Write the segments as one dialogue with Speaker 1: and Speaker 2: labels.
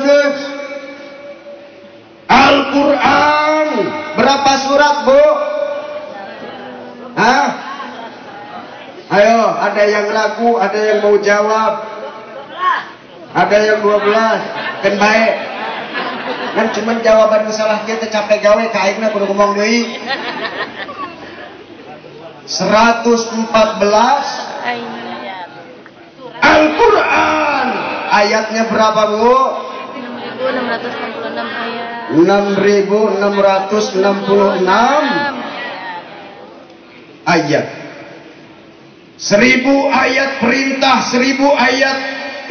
Speaker 1: juz. Al-Quran berapa surat, Bu? Hah? Ayo, ada yang ragu, ada yang mau jawab. Ada yang 12. Kan baik. Kan cuma jawaban salah kita capek gawe kaigna kudu ngomong deui. 114 Al-Quran. Ayatnya berapa, Bu?
Speaker 2: 6.666 ayat.
Speaker 1: 6.666 ayat. 1000 ayat perintah, 1000 ayat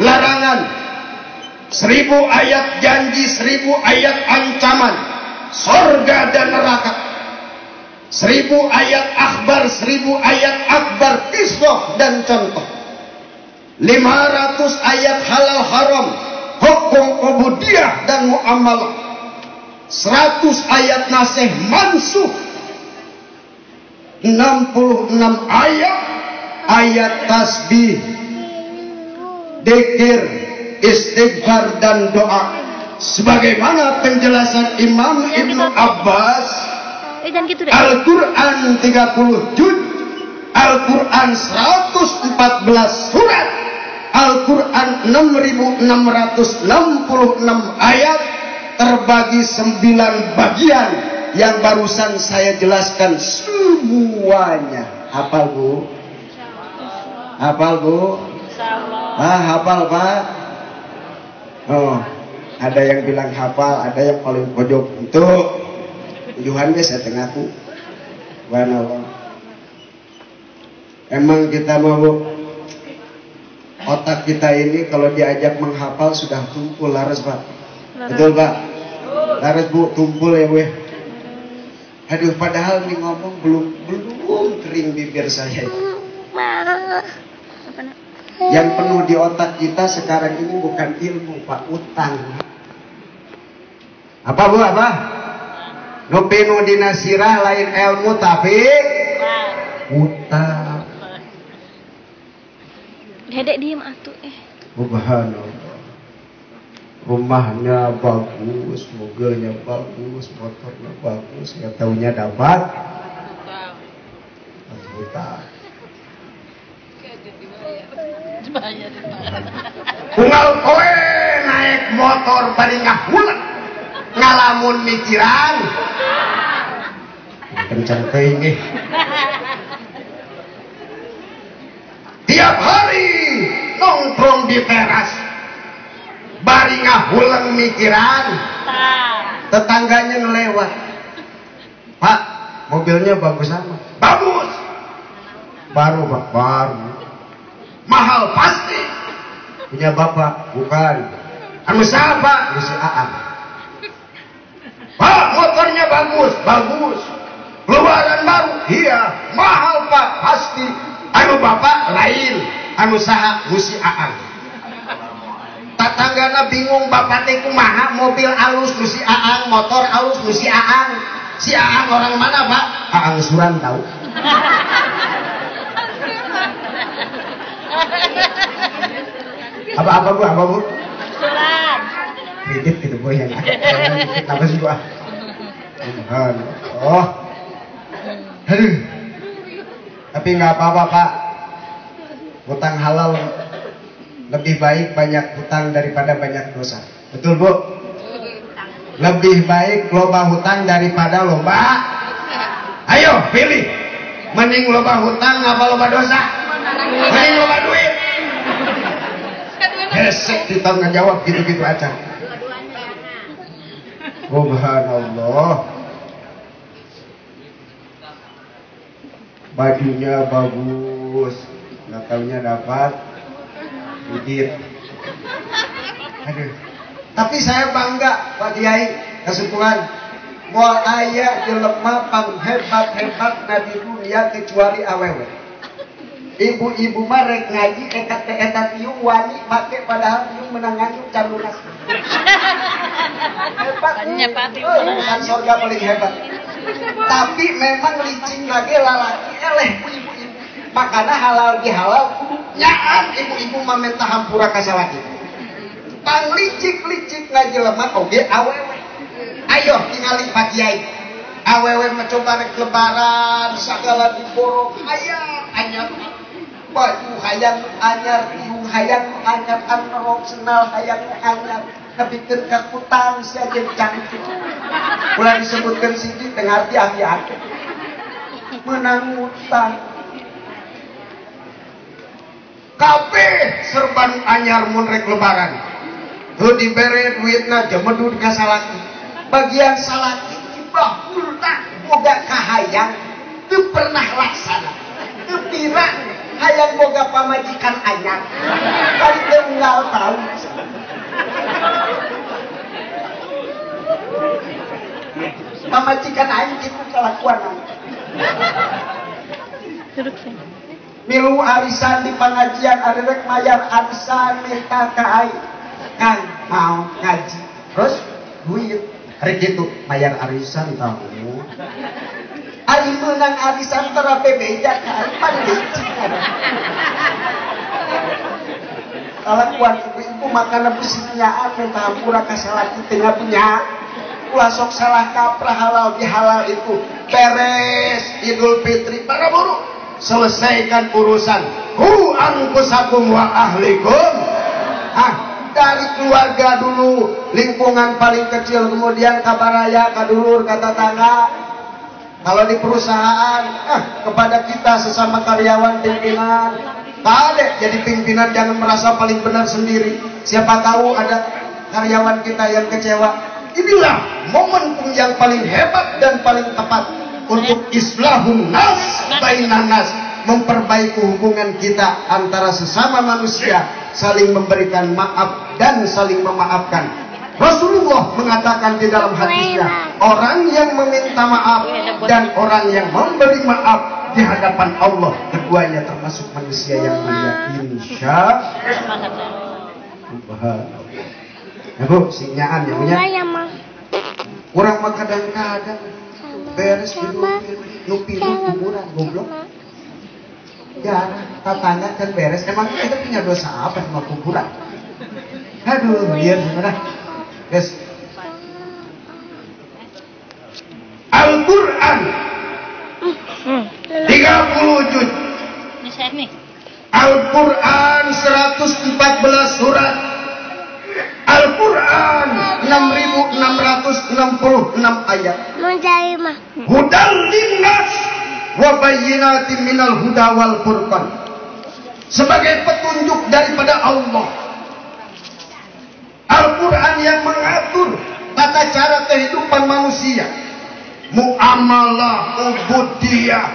Speaker 1: larangan, 1000 ayat janji, 1000 ayat ancaman surga dan neraka, 1000 ayat akhbar, 1000 ayat akbar, kisah dan contoh, 500 ayat halal haram, hukum ubudiyah dan muamalah, 100 ayat nasih mansuh, 66 ayat tasbih, dzikir, istighfar dan doa. Sebagaimana penjelasan Imam Ibnu Abbas, Al-Quran 30 juz, Al-Quran 114 surat, Al-Quran 6.666 ayat terbagi 9 bagian yang barusan saya jelaskan semuanya. Hafal, Bu? Hafal, Bu? Hafal, Pak? Oh, ada yang bilang hafal, ada yang paling pojok. Itu tujuan guys, setengahku. Subhanallah. Emang kita mau, Bu? Otak kita ini kalau diajak menghafal sudah tumpul, laras, Pak. Betul, Pak? Laras, Bu, tumpul ya, Bu. Aduh, padahal nih ngomong belum kering bibir saya. Yang penuh di otak kita sekarang ini bukan ilmu, Pak, utang. Apa, Bu? Apa? Nu pinu dina sirah lain ilmu tapi utang.
Speaker 2: Dedek diem atuh
Speaker 1: Subhanallah. Rumahnya bagus, mobilnya bagus, motornya bagus, nggak taunya dapat utang. Unggal kowe naik motor bari ngahulang ngalamun mikiran kencang teuing. Tiap hari nongkrong di teras bari ngahulang mikiran, tetangganya ngelewat, Pak, mobilnya bagus sama? Bagus. Baru, Pak, baru. Mahal pasti. Punya bapak? Bukan. Anu siapa? Si Aang. Pak, motornya bagus? Bagus. Keluaran baru? Iya. Mahal, Pak, pasti. Anu bapak lain. Anu saha? Si Aang. Tatanggana bingung, bapak teh kumaha, mobil alus si Aang, motor alus si Aang. Si Aang orang mana, Pak? Aang Suran tahu. Apa Bu? Apa Bu?
Speaker 2: Surat.
Speaker 1: Kredit gitu Bu yang apa sih Bu? Oh. Aduh. Tapi nggak apa-apa, Pak. Hutang halal lebih baik banyak hutang daripada banyak dosa. Betul, Bu? Lebih baik loba hutang daripada loba. Ayo pilih. Mending loba hutang apa loba dosa? Mending loba duit. Hesek ditanggung jawab gitu-gitu aja. Subhanallah. Bajunya bagus, nggak taunya dapat duit. Aduh. Tapi saya bangga, Pak Kiai, kesepuhan. Moal aya jelema panghebat-hebat na di dunia kecuali awewe. Ibu-ibu mah rek ngaji eta tiung wani make padahal tiung menang ngaji can lunas. Hebat. Kan surga paling hebat. Tapi memang licin lagi lalaki eleh ibu-ibu. Makanya halal di halal nyaan ibu-ibu mah minta hampura ka salaki. panglicik-licik ngajelema oge awewe. Ayo tingali Pak Kiai. Awewe mencoba rek lebaran sagala diborong hayang anyar baju hayang anyar tiung hayang anyar rok senal hayang anyar nepikeun ka kutang sia jeung cantik. Ulah disebutkeun siji teu ngarti aki-aki. Menang utang. Kabeh serban anyar mun rek lebaran. Heuh dibere duitna jemedut ka salaki. Bagian salaki ibah ultah boga kahayang teu pernah laksana. Teu pirang hayang boga pamajikan anyar. Kali teu unggal tahu. Pamajikan aing kitu kelakuan.
Speaker 2: Duduk sini.
Speaker 1: Milu arisan di pengajian ada rek mayar arisan minta ka aing. Kang mau ngaji. Terus duit rek kitu mayar arisan tahu. Ari meunang arisan terape beja ka aing pandicik. Kalakuan ibu-ibu makana bisinyaan minta hampura ka salaki tengah punya. Ulah sok salah kaprah halal bihalal itu beres Idul Fitri para buru selesaikan urusan anfusakum wa ahlikum dari keluarga dulu lingkungan paling kecil kemudian kabaraya kadulur kata tangga kalau di perusahaan kepada kita sesama karyawan pimpinan Pak jadi pimpinan jangan merasa paling benar sendiri siapa tahu ada karyawan kita yang kecewa. Inilah momentum yang paling hebat dan paling tepat untuk islahun nas bainan nas, memperbaiki hubungan kita antara sesama manusia, saling memberikan maaf dan saling memaafkan. Rasulullah mengatakan di dalam hadisnya, orang yang meminta maaf dan orang yang memberi maaf di hadapan Allah, keduanya termasuk manusia yang mulia. Insya Allah. Ya Bu, sinyaan ya punya. Kurang mah kadang-kadang beres di nupi kuburan goblok. Jarang tatanya kan beres. Emang kita punya dosa apa sama kuburan? Aduh, biar gimana? Guys. Al-Qur'an 30 juz. Al-Qur'an 114 surat. Al-Quran 6.666 ayat. Hudal linnas wa bayyinatin minal huda wal furqan. Sebagai petunjuk daripada Allah. Al-Quran yang mengatur tata cara kehidupan manusia. Muamalah, ubudiyah.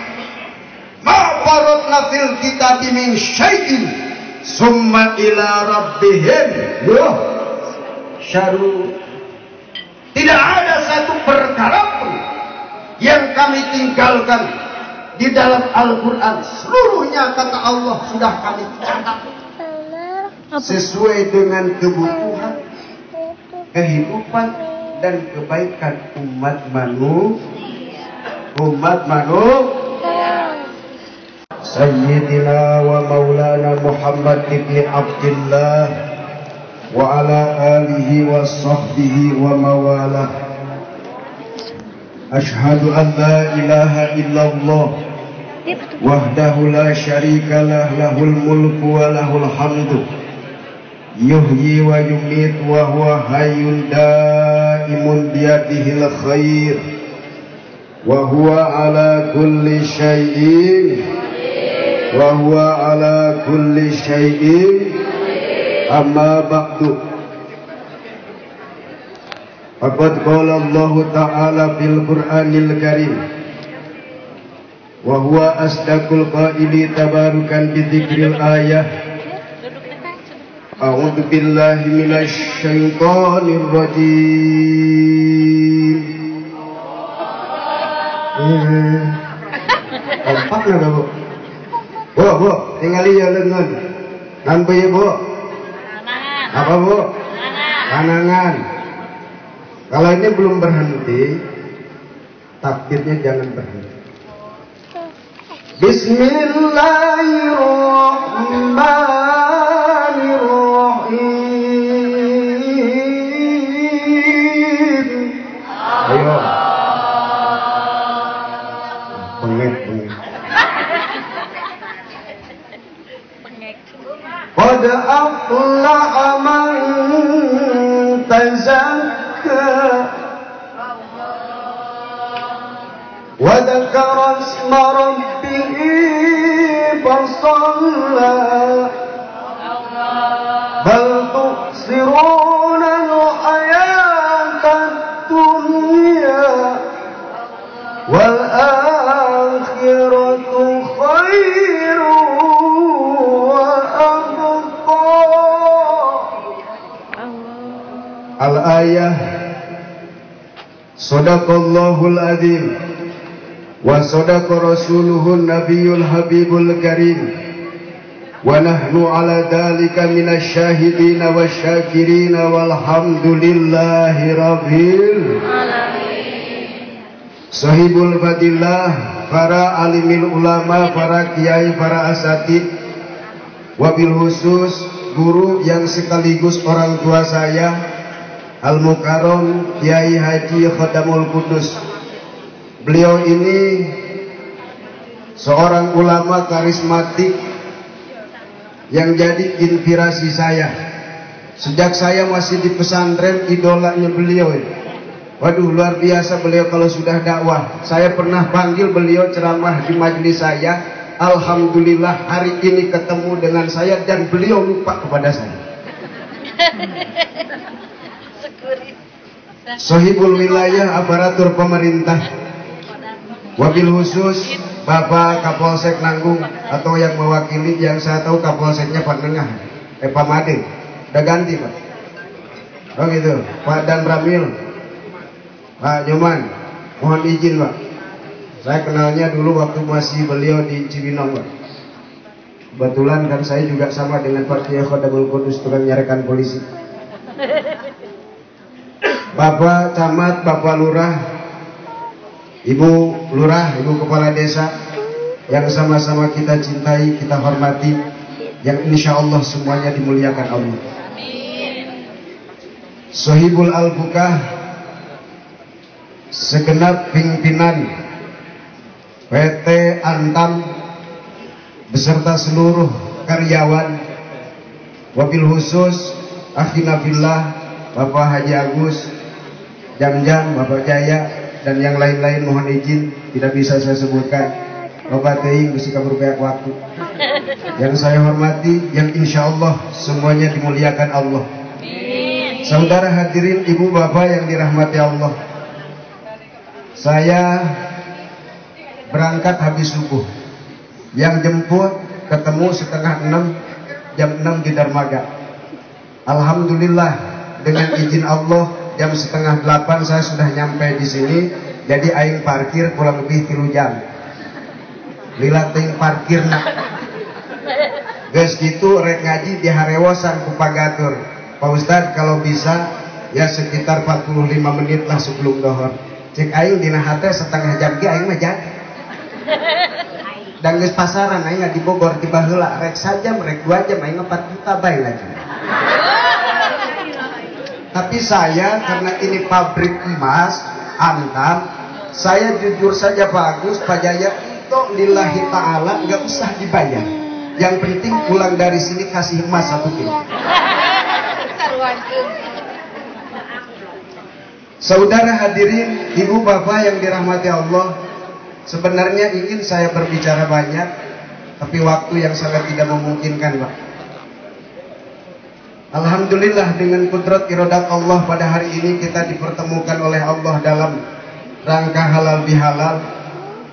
Speaker 1: Ma faradna fil kitabi min syai'in summa ila rabbihim syaru. Tidak ada satu perkara pun yang kami tinggalkan di dalam Al-Quran. Seluruhnya kata Allah sudah kami catat sesuai dengan kebutuhan, kehidupan dan kebaikan umat manusia. Sayyidina wa maulana Muhammad ibn Abdullah wa ala alihi wa sahbihi wa mawalah. Ashhadu an la ilaha illallah wahdahu la syarika lah, lahul mulku wa lahul hamdu, yuhyi wa yumit wa huwa hayyun daimun biyadihil khair wa huwa ala kulli syai'in amma ba'du. Faqad qala Allah ta'ala fil Qur'anil Karim wa huwa asdaqul qaili tabarukan bi dzikril ayah. A'udzu billahi minasy syaithanir rajim. Kompak na Bu. Bu, tinggali ya lengan. Nan bae Bu. Apa Bu? Kanangan. Kalau ini belum berhenti, takbirnya jangan berhenti. Bismillahirrahmanirrahim. bengek. Qad aflaha man tazakka wa dzakara isma rabbih fasalla bal tu'siruna al-hayata ad-dunya wal akhiratu khairun wa abqa. Al-ayah. Sadaqallahul adzim wa sadaqa rasuluhun nabiyul habibul karim wa nahnu ala dhalika minasy syahidin wasyakirin walhamdulillahi rabbil alamin. Sahibul fadilah, para alimil ulama, para kiai, para asatid, wabil khusus guru yang sekaligus orang tua saya, Al-Mukarram Kiai Haji Khadamul Qudus. Beliau ini seorang ulama karismatik yang jadi inspirasi saya. Sejak saya masih di pesantren, idolanya beliau. Waduh, luar biasa beliau kalau sudah dakwah. Saya pernah panggil beliau ceramah di majelis saya. Alhamdulillah hari ini ketemu dengan saya dan beliau lupa kepada saya. Sohibul wilayah aparatur pemerintah, wabil khusus Bapak Kapolsek Nanggung atau yang mewakili, yang saya tahu Kapolseknya Pak Nengah, Pak Made, udah ganti Pak. Oh gitu, Pak Dan Ramil, Pak Nyoman, mohon izin Pak. Saya kenalnya dulu waktu masih beliau di Cibinong Pak. Kebetulan kan saya juga sama dengan Pak Kiai Khadamul Qudus, tukang nyarekan polisi. Bapak Camat, Bapak Lurah, Ibu Lurah, Ibu Kepala Desa, yang sama-sama kita cintai, kita hormati, yang insya Allah semuanya dimuliakan Allah. Sohibul Al-Bukah, segenap pimpinan PT Antam beserta seluruh karyawan, wabil khusus akhina fillah Bapak Haji Agus, Jam-Jam, Bapak Jaya, dan yang lain-lain mohon izin tidak bisa saya sebutkan. Bapak Teing mesti kabur banyak waktu. Yang saya hormati, yang insya Allah semuanya dimuliakan Allah. Saudara hadirin, ibu bapak yang dirahmati Allah, saya berangkat habis subuh. Yang jemput ketemu setengah 6, jam 6 di Dermaga. Alhamdulillah dengan izin Allah jam setengah 8 saya sudah nyampe di sini. Jadi aing parkir kurang lebih 3 jam. Lila ting parkir nak. Geus gitu rek ngaji di harewosan ku pagatur. Pak Ustad kalau bisa ya sekitar 45 menit lah sebelum dohor. Cek aing dina hate setengah jam ge aing mah jadi. Dan geus pasaran aing di Bogor di baheula rek sajam rek 2 jam aing 4 juta bae lagi. Tapi saya karena ini pabrik emas Antam, saya jujur saja Pak Agus, Pak Jaya, itu lillahi ta'ala nggak usah dibayar. Yang penting pulang dari sini kasih emas 1 kilo. Saudara hadirin, ibu bapak yang dirahmati Allah, sebenarnya ingin saya berbicara banyak, tapi waktu yang sangat tidak memungkinkan Pak. Alhamdulillah dengan kudrat iradat Allah pada hari ini kita dipertemukan oleh Allah dalam rangka halal bihalal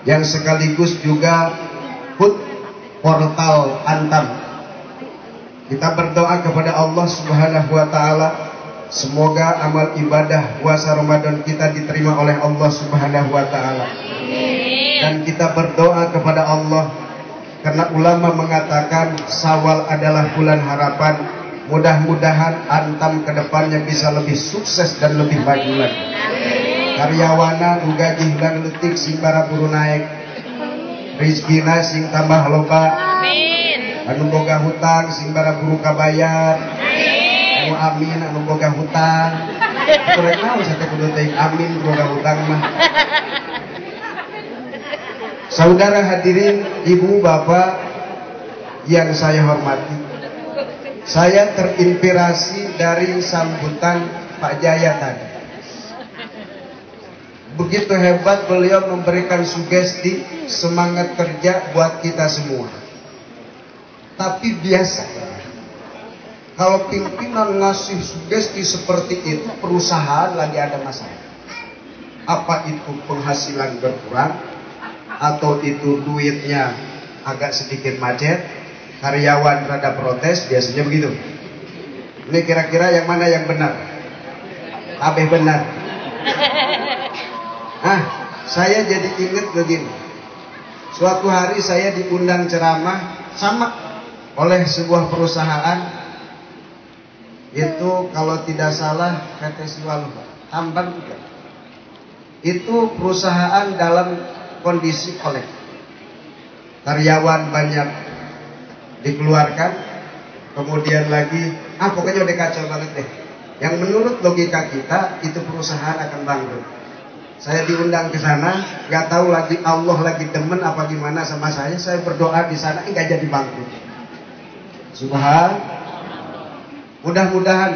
Speaker 1: yang sekaligus juga hut portal Antam. Kita berdoa kepada Allah Subhanahu wa taala semoga amal ibadah puasa Ramadan kita diterima oleh Allah Subhanahu wa taala. Dan kita berdoa kepada Allah karena ulama mengatakan Syawal adalah bulan harapan. Mudah-mudahan Antam kedepannya bisa lebih sukses dan lebih maju lagi. Karyawana nu gaji dan letik sing bara buru naik, rizkina sing tambah loba. Amin. Anu boga hutang sing bara buru kabayar. Amin. Anu amin anu boga hutang. Kurang naon sate kudu teuing amin boga hutang mah. Saudara hadirin, ibu bapak yang saya hormati, saya terinspirasi dari sambutan Pak Jaya tadi. Begitu hebat beliau memberikan sugesti semangat kerja buat kita semua. Tapi biasa, kalau pimpinan ngasih sugesti seperti itu, perusahaan lagi ada masalah. Apa itu penghasilan berkurang, atau itu duitnya agak sedikit macet, karyawan rada protes, biasanya begitu. Ini kira-kira yang mana yang benar? Kabeh benar. Saya jadi ingat begini. Suatu hari saya diundang ceramah sama oleh sebuah perusahaan. Itu kalau tidak salah PT Siwaluh, Tambang juga. Itu perusahaan dalam kondisi kolek. Karyawan banyak dikeluarkan. Kemudian lagi, pokoknya udah kacau banget deh. Yang menurut logika kita, itu perusahaan akan bangkrut. Saya diundang ke sana, nggak tahu lagi Allah lagi demen apa gimana sama saya. Saya berdoa di sana, nggak jadi bangkrut. Mudah-mudahan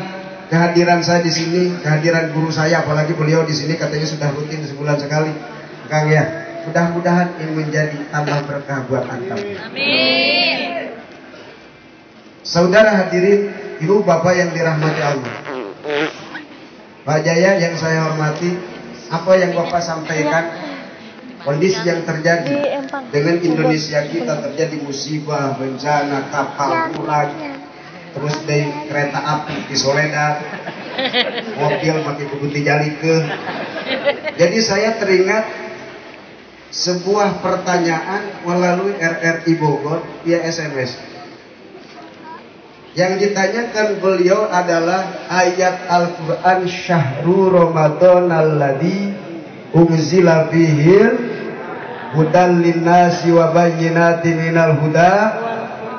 Speaker 1: kehadiran saya di sini, kehadiran guru saya, apalagi beliau di sini katanya sudah rutin sebulan sekali, Kang ya. Mudah-mudahan ini menjadi tambah berkah buat antum.
Speaker 2: Amin.
Speaker 1: Saudara hadirin, ibu bapak yang dirahmati Allah, Pak Jaya yang saya hormati, apa yang bapak sampaikan, kondisi yang terjadi dengan Indonesia kita, terjadi musibah, bencana, kapal pulang, terus dari kereta api di Soledad, mobil pakai putih jali ke. Jadi saya teringat sebuah pertanyaan melalui RRI Bogor via SMS. Yang ditanyakan beliau adalah ayat Al-Quran Syahrul Ramadan alladzi unzila fihi hudan linnasi wa bayyinatin minal huda.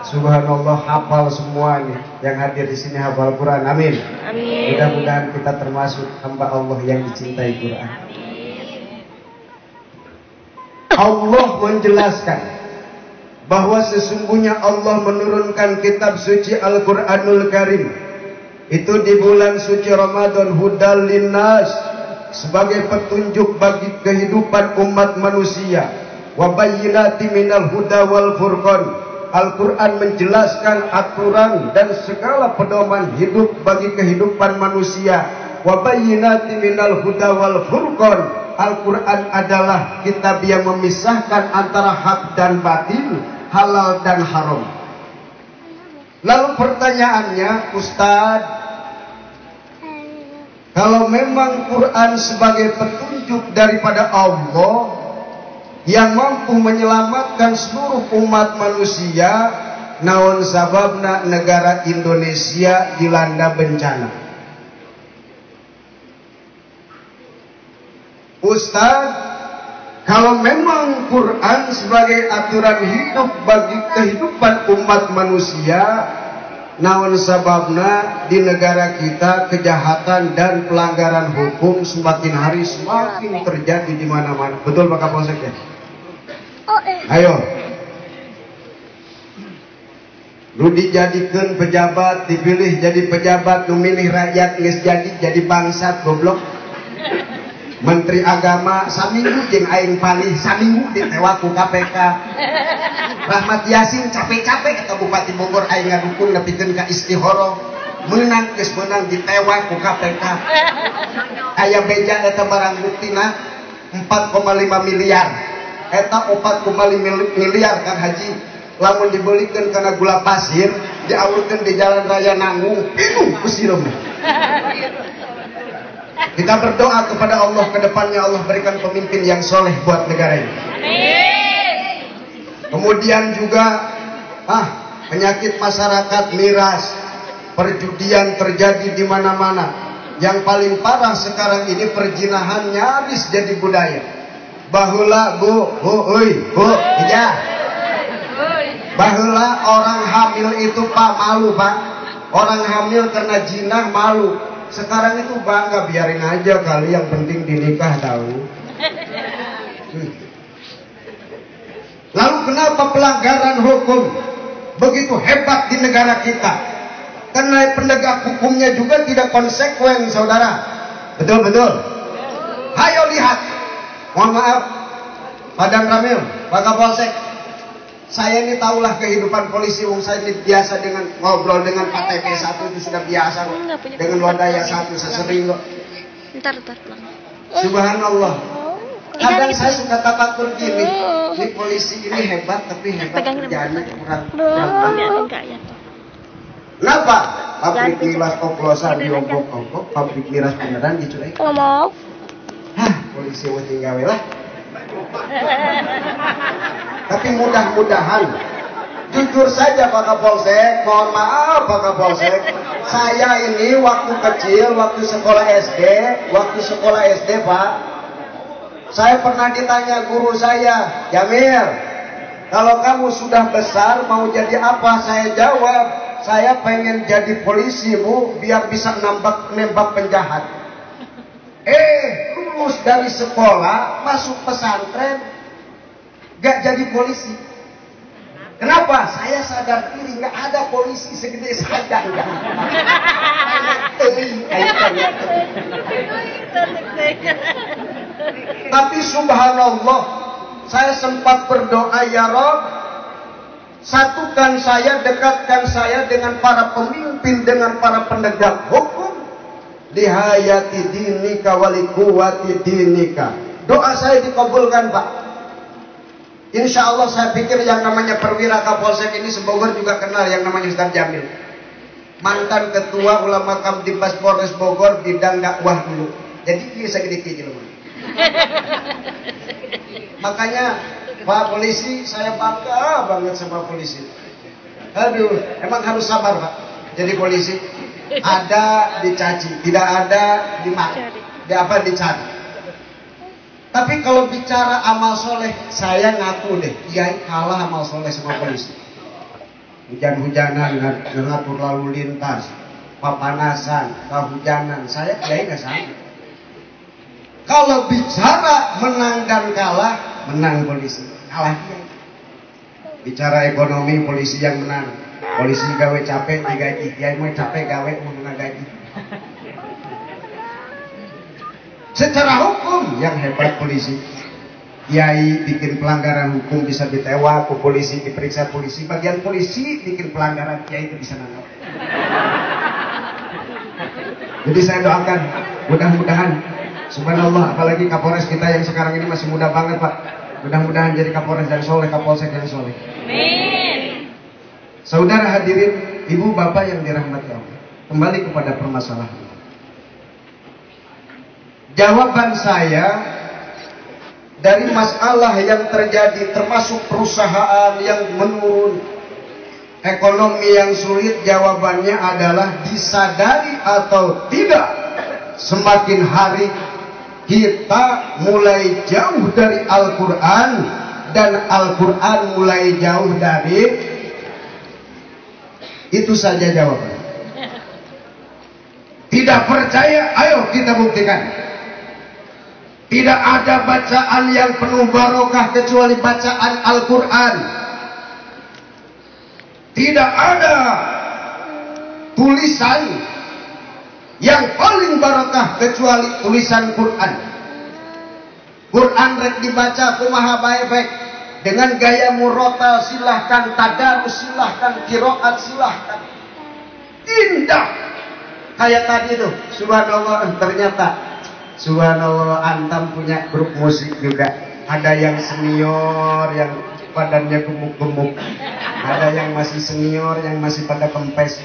Speaker 1: Subhanallah, hafal semua nih yang hadir di sini hafal Quran. Amin.
Speaker 2: Amin.
Speaker 1: Mudah-mudahan kita termasuk hamba Allah yang dicintai Quran. Allah menjelaskan bahwa sesungguhnya Allah menurunkan kitab suci Al-Quranul Karim itu di bulan suci Ramadan, hudal linnas, sebagai petunjuk bagi kehidupan umat manusia, wa bayyinati minal huda wal furqan. Al-Quran menjelaskan aturan dan segala pedoman hidup bagi kehidupan manusia, wa bayyinati minal huda wal furqan. Al-Quran adalah kitab yang memisahkan antara hak dan batil, halal dan haram. Lalu pertanyaannya, Ustadz, kalau memang Quran sebagai petunjuk daripada Allah yang mampu menyelamatkan seluruh umat manusia, naon sababna negara Indonesia dilanda bencana? Ustadz, kalau memang Quran sebagai aturan hidup bagi kehidupan umat manusia, naon sababna di negara kita kejahatan dan pelanggaran hukum semakin hari semakin terjadi di mana-mana. Betul Pak Kapolsek ya? Ayo. Lu dijadikan pejabat, dipilih jadi pejabat, lu milih rakyat geus jadi bangsat goblok. Menteri Agama saminggu jeung aing palih, saminggu ditewa ku KPK. Rahmat Yasin capek-capek eta Bupati Bogor aing ngadukun nepikeun ka istihoro. Menang geus menang ditewa ku KPK. Aya beja eta barang buktina 4,5 miliar. Eta 4,5 miliar kan Haji. Lamun dibelikeun kana gula pasir, diawurkeun di jalan raya Nanggung, pinuh ku sireum. Kita berdoa kepada Allah, ke depannya Allah berikan pemimpin yang soleh buat negara ini. Amin. Kemudian juga penyakit masyarakat, miras, perjudian terjadi di mana-mana. Yang paling parah sekarang ini perzinahan nyaris jadi budaya. Baheula ya. Baheula orang hamil itu Pak malu Pak. Orang hamil karena jinah malu. Sekarang itu bangga, biarin aja kali, yang penting dinikah tahu. Kenapa pelanggaran hukum begitu hebat di negara kita? Karena penegak hukumnya juga tidak konsekuen, saudara. Betul-betul. Ayo lihat. Mohon maaf, Pak Dan Ramil, Pak Kapolsek. Saya ini tahulah kehidupan polisi. Saya ini biasa dengan ngobrol dengan Pak TP1 itu sudah biasa kok. Dengan Wadaya 1 sesering kok.
Speaker 2: Ntar pulang.
Speaker 1: Subhanallah. Kadang saya suka tafakur gini. Ini polisi ini hebat, tapi hebat kerjaannya kurang. Kenapa? Pabrik miras oplosan diobok-obok, pabrik miras beneran diculik.
Speaker 2: Nggak mau.
Speaker 1: Hah, polisi mau tinggal lah. Tapi mudah-mudahan, jujur saja Pak Kapolsek, mohon maaf Pak Kapolsek, saya ini waktu kecil, waktu sekolah SD Pak, saya pernah ditanya guru saya, Jamil, kalau kamu sudah besar mau jadi apa? Saya jawab, saya pengen jadi polisi Bu, biar bisa nembak penjahat. Lulus dari sekolah, masuk pesantren, gak jadi polisi. Kenapa? Saya sadar diri, gak ada polisi segede saya. Tapi subhanallah, saya sempat berdoa, ya Rob, satukan saya, dekatkan saya dengan para pemimpin, dengan para penegak hukum. Lihayati dinika walikuwati dinika. Doa saya dikabulkan Pak. Insya Allah saya pikir yang namanya perwira Kapolsek ini sebogor juga kenal yang namanya Ustaz Jamil. Mantan ketua ulama Kamtibmas Polres Bogor bidang dakwah dulu. Jadi dia segede-gede loh. Makanya Pak Polisi, saya bangga banget sama polisi. Aduh, emang harus sabar Pak. Jadi polisi. Ada dicaci, tidak ada dicari. Tapi kalau bicara amal soleh, saya ngaku deh, Kiai kalah amal soleh sama polisi. Hujan-hujanan, ngatur lalu lintas, papanasan, kehujanan, saya Kiai nggak sama. Kalau bicara menang dan kalah, menang polisi, kalah Kiai. Bicara ekonomi, polisi yang menang. Polisi gawe capek digaji, Kiai mau capek gawe mau gaji. Secara hukum yang hebat polisi. Kiai bikin pelanggaran hukum bisa ditewak, polisi diperiksa polisi, bagian polisi bikin pelanggaran Kiai itu bisa nangkap. Jadi saya doakan mudah-mudahan subhanallah, apalagi Kapolres kita yang sekarang ini masih muda banget Pak. Mudah-mudahan jadi Kapolres yang soleh, Kapolsek yang soleh. Amin. Saudara hadirin, ibu bapak yang dirahmati Allah, kembali kepada permasalahan. Jawaban saya dari masalah yang terjadi, termasuk perusahaan yang menurun, ekonomi yang sulit, jawabannya adalah disadari atau tidak, semakin hari kita mulai jauh dari Al-Quran dan Al-Quran mulai jauh dari. Itu saja jawaban. Tidak percaya? Ayo kita buktikan. Tidak ada bacaan yang penuh barokah kecuali bacaan Al-Quran. Tidak ada tulisan yang paling barokah kecuali tulisan Quran. Quran rek dibaca kumaha bae dengan gaya murotal, silahkan tadarus, silahkan qiraat, silahkan. Indah. Kayak tadi tuh, subhanallah, ternyata subhanallah Antam punya grup musik juga. Ada yang senior yang badannya gemuk-gemuk, ada yang masih senior yang masih pada kempes.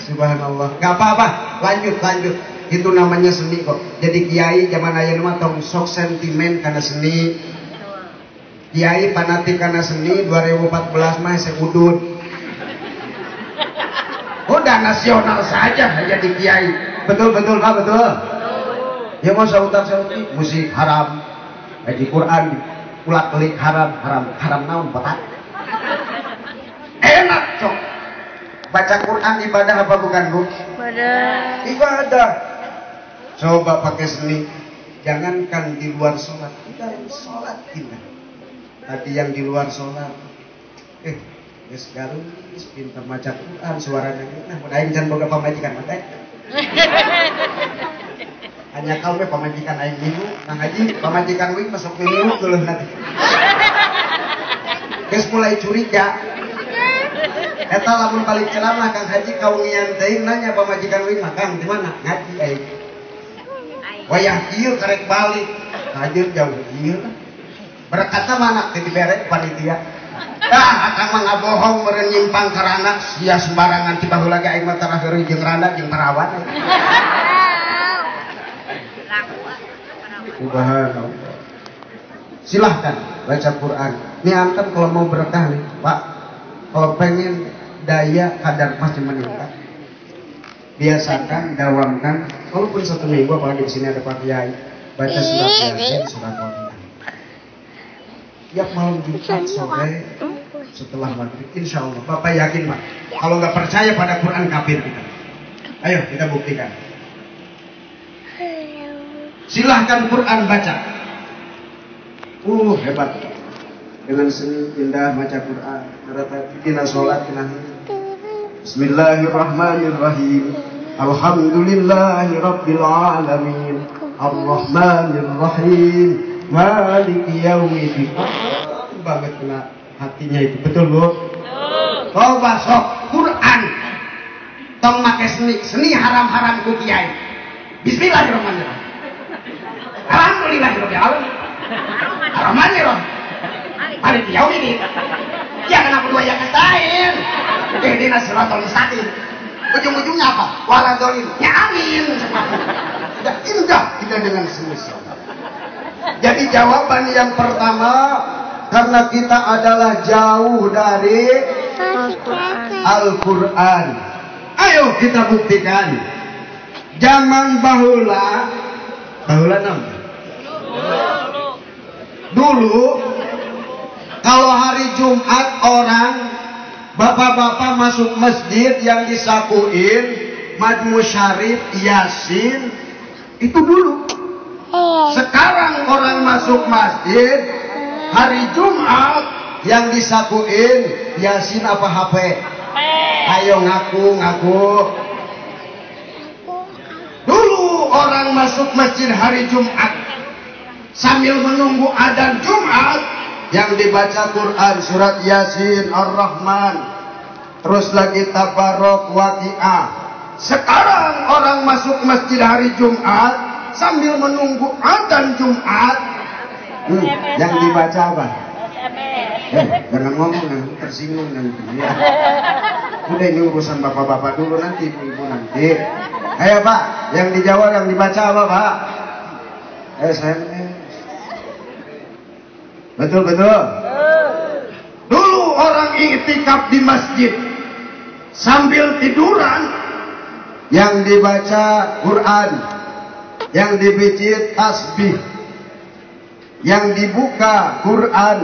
Speaker 1: Subhanallah, gak apa-apa, lanjut. Itu namanya seni kok. Jadi kiai zaman ayeuna mah tong sok sentimen karena seni. Kiai fanatik karena seni 2014 mah seudud. Udah nasional saja jadi kiai. Betul Pak, betul. Ya mau sautan-sauti musik haram. Ngaji Quran ulat-ulik haram naon Pak? Enak cok. Baca Quran ibadah apa bukan Bu? Ibadah. Coba pakai seni. Jangankan di luar sholat, kita sholat kita. Tadi yang di luar sholat Geus garis pinter maca Quran suarana nah mun aing can boga pamajikan mah teh. Hanya kau we pamajikan aing minggu, Kang Haji pamajikan wing masuk minggu geuleuh nanti. Geus mulai curiga. Eta lamun balik ceramah Kang Haji kaungian teuing nanya pamajikan wing mah Kang di mana? Ngaji aing. Wayah ieu karek balik. Hadir jauh ieu. Berkata mana teh dibere panitia. Akang mah ngabohong meureun nyimpang karana sia sembarangan ti baheula ge aing mah tarakhir jeung randa jeung perawan. Subhanallah. Silahkan baca Quran. Niatkan kalau mau berkah nih, Pak. Kalau pengen daya kadar pasti meningkat. Biasakan, dawamkan. Walaupun 1 minggu, apalagi di sini ada Pak Kiai, baca surat Yasin, surat Al-Quran. Tiap malam Jumat sore setelah maghrib, insya Allah. Bapak yakin Pak? Kalau nggak percaya pada Quran kafir kita. Ayo kita buktikan. Silahkan Quran baca. Hebat. Dengan seni indah baca Quran. Kita sholat kita. Bismillahirrahmanirrahim. Alhamdulillahi Rabbil Alamin. Ar-Rahmanir-Rahim. Maliki yaumiddin. Banget kena hatinya itu. Betul Bu? Coba sok Quran. Tong make seni haram-haram ku kiai. Bismillahirrahmanirrahim. Alhamdulillahirabbil alamin. Ar-Rahmanir-Rahim. Maliki yaumiddin. Ya kenapa dua yang lain? Ihdina siratal mustaqim. Ujung-ujungnya apa? Waladhdallin. Ya amin. Sudah indah kita dengan semisal. Jadi jawaban yang pertama karena kita adalah jauh dari Al-Quran. Ayo kita buktikan. Zaman bahula dulu kalau hari Jumat orang bapak-bapak masuk masjid yang disakuin Majmu Syarif Yasin itu dulu. Sekarang orang masuk masjid hari Jumat yang disakuin Yasin apa HP? Ayo ngaku. Dulu orang masuk masjid hari Jumat sambil menunggu adzan Jumat yang dibaca Quran surat Yasin, Ar-Rahman, terus lagi Tabarok, Waqiah. Sekarang orang masuk masjid hari Jumat sambil menunggu adzan Jumat. Yang dibaca apa? Jangan ngomong nanti tersinggung nanti ya. Udah ini urusan bapak-bapak dulu nanti ibu-ibu nanti. Ayo Pak, yang dijawab yang dibaca apa Pak? SMS. Betul. Dulu orang iktikaf di masjid sambil tiduran yang dibaca Quran, yang dipijit tasbih, yang dibuka Quran.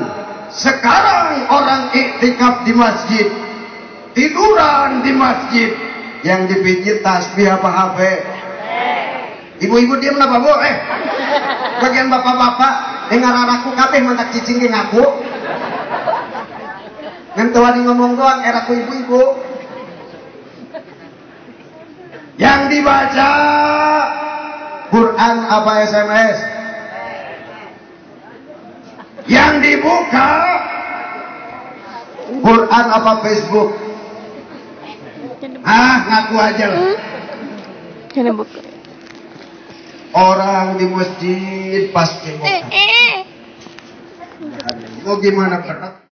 Speaker 1: Sekarang orang iktikaf di masjid, tiduran di masjid, yang dipijit tasbih apa HP? Ibu-ibu diam apa Bu? Bagian bapak-bapak dengar araku kabeh mantak cicing ge ngaku. Ngan teu ngomong doang eraku ibu-ibu. Yang dibaca Quran apa SMS? Yang dibuka Quran apa Facebook? Ngaku aja lah. Orang di masjid pasti mau gimana berat?